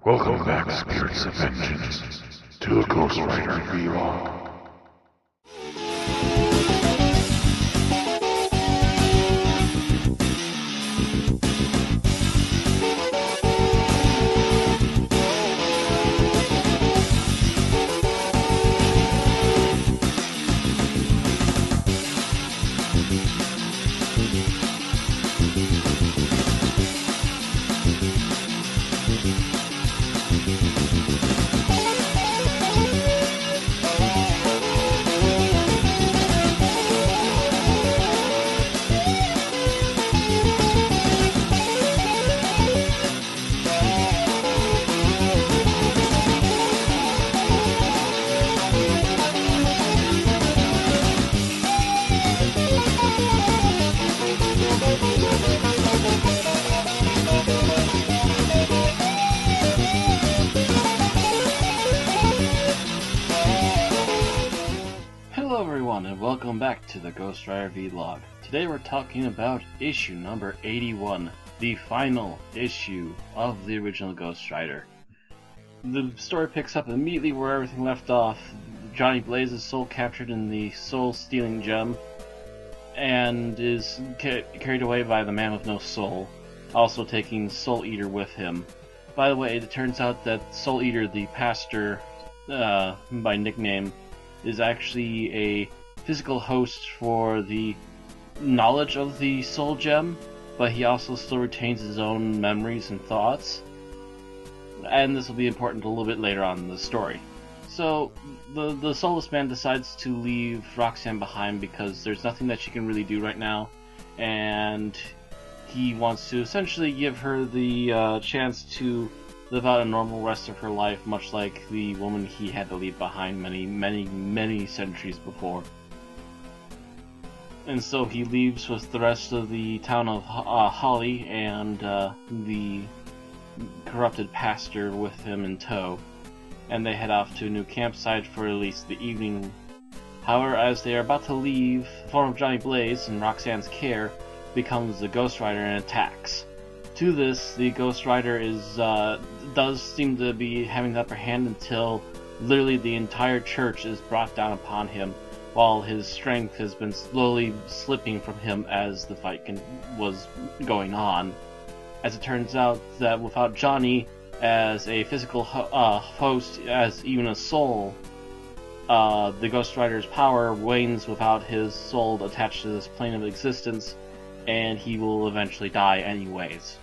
Welcome back, Spirits of Vengeance, to a Ghost Rider vlog. Hello everyone and welcome back to the Ghost Rider vlog. Today we're talking about issue number 81, the final issue of the original Ghost Rider. The story picks up immediately where everything left off. Johnny Blaze is soul captured in the soul-stealing gem and is carried away by the man with no soul, also taking Soul Eater with him. By the way, it turns out that Soul Eater, the pastor by nickname, is actually a physical host for the knowledge of the soul gem, but he also still retains his own memories and thoughts. And this will be important a little bit later on in the story. So, the soulless man decides to leave Roxanne behind because there's nothing that she can really do right now, and he wants to essentially give her the chance to live out a normal rest of her life, much like the woman he had to leave behind many centuries before. And so he leaves with the rest of the town of Holly and the corrupted pastor with him in tow, and they head off to a new campsite for at least the evening. However, as they are about to leave, the form of Johnny Blaze, in Roxanne's care, becomes the Ghost Rider and attacks. To this, the Ghost Rider does seem to be having the upper hand until literally the entire church is brought down upon him, while his strength has been slowly slipping from him as the fight was going on. As it turns out that without Johnny as a physical host, as even a soul, the Ghost Rider's power wanes without his soul attached to this plane of existence, and he will eventually die anyways.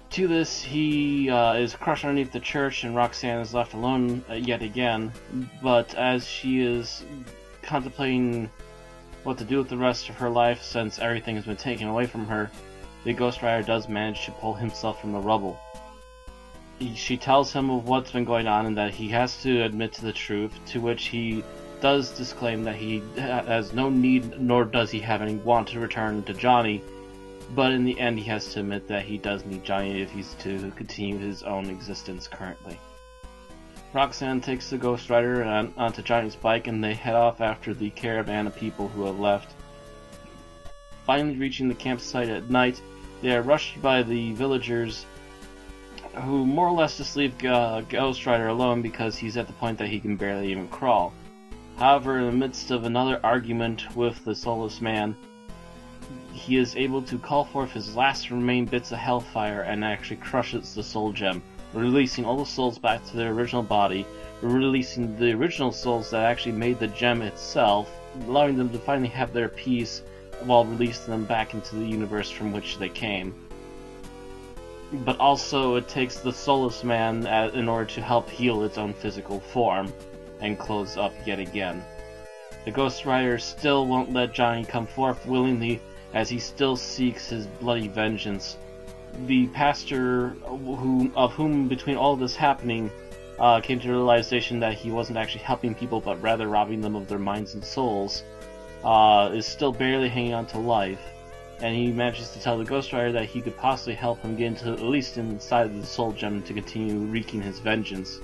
To this, he is crushed underneath the church, and Roxanne is left alone yet again. But as she is contemplating what to do with the rest of her life, since everything has been taken away from her, the Ghost Rider does manage to pull himself from the rubble. She tells him of what's been going on and that he has to admit to the truth, to which he does disclaim that he has no need, nor does he have any want to return to Johnny. But in the end, he has to admit that he does need Johnny if he's to continue his own existence currently. Roxanne takes the Ghost Rider onto Johnny's bike, and they head off after the caravan of people who have left. Finally reaching the campsite at night, they are rushed by the villagers, who more or less just leave Ghost Rider alone because he's at the point that he can barely even crawl. However, in the midst of another argument with the soulless man, he is able to call forth his last remaining bits of hellfire and actually crushes the soul gem, releasing all the souls back to their original body, releasing the original souls that actually made the gem itself, allowing them to finally have their peace while releasing them back into the universe from which they came. But also it takes the soulless man in order to help heal its own physical form and close up yet again. The Ghost Rider still won't let Johnny come forth willingly, as he still seeks his bloody vengeance. The pastor, of whom between all this happening, came to the realization that he wasn't actually helping people but rather robbing them of their minds and souls, is still barely hanging on to life, and he manages to tell the Ghost Rider that he could possibly help him get into, at least inside of the soul gem, to continue wreaking his vengeance.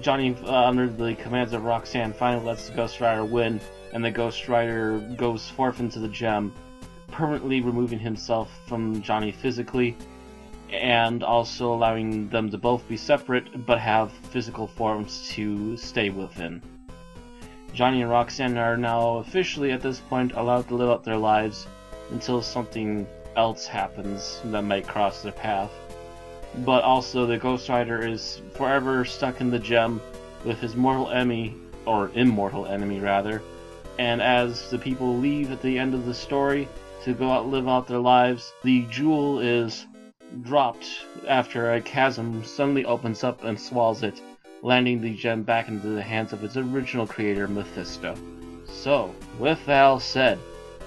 Johnny, under the commands of Roxanne, finally lets the Ghost Rider win, and the Ghost Rider goes forth into the gem, permanently removing himself from Johnny physically, and also allowing them to both be separate but have physical forms to stay within. Johnny and Roxanne are now officially at this point allowed to live out their lives until something else happens that might cross their path. But also the Ghost Rider is forever stuck in the gem with his mortal enemy, or immortal enemy rather, and as the people leave at the end of the story to go out live out their lives, the jewel is dropped after a chasm suddenly opens up and swallows it, landing the gem back into the hands of its original creator, Mephisto. So, with that all said,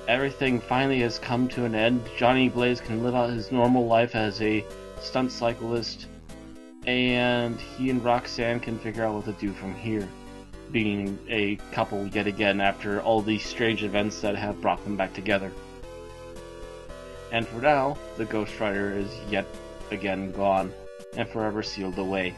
everything finally has come to an end. Johnny Blaze can live out his normal life as a stunt cyclist, and he and Roxanne can figure out what to do from here, being a couple yet again after all these strange events that have brought them back together. And for now, the Ghost Rider is yet again gone, and forever sealed away.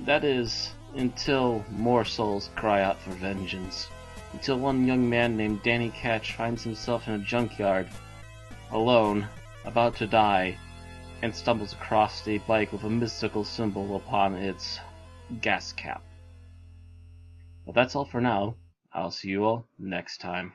That is, until more souls cry out for vengeance. Until one young man named Danny Ketch finds himself in a junkyard, alone, about to die, and stumbles across a bike with a mystical symbol upon its gas cap. But that's all for now. I'll see you all next time.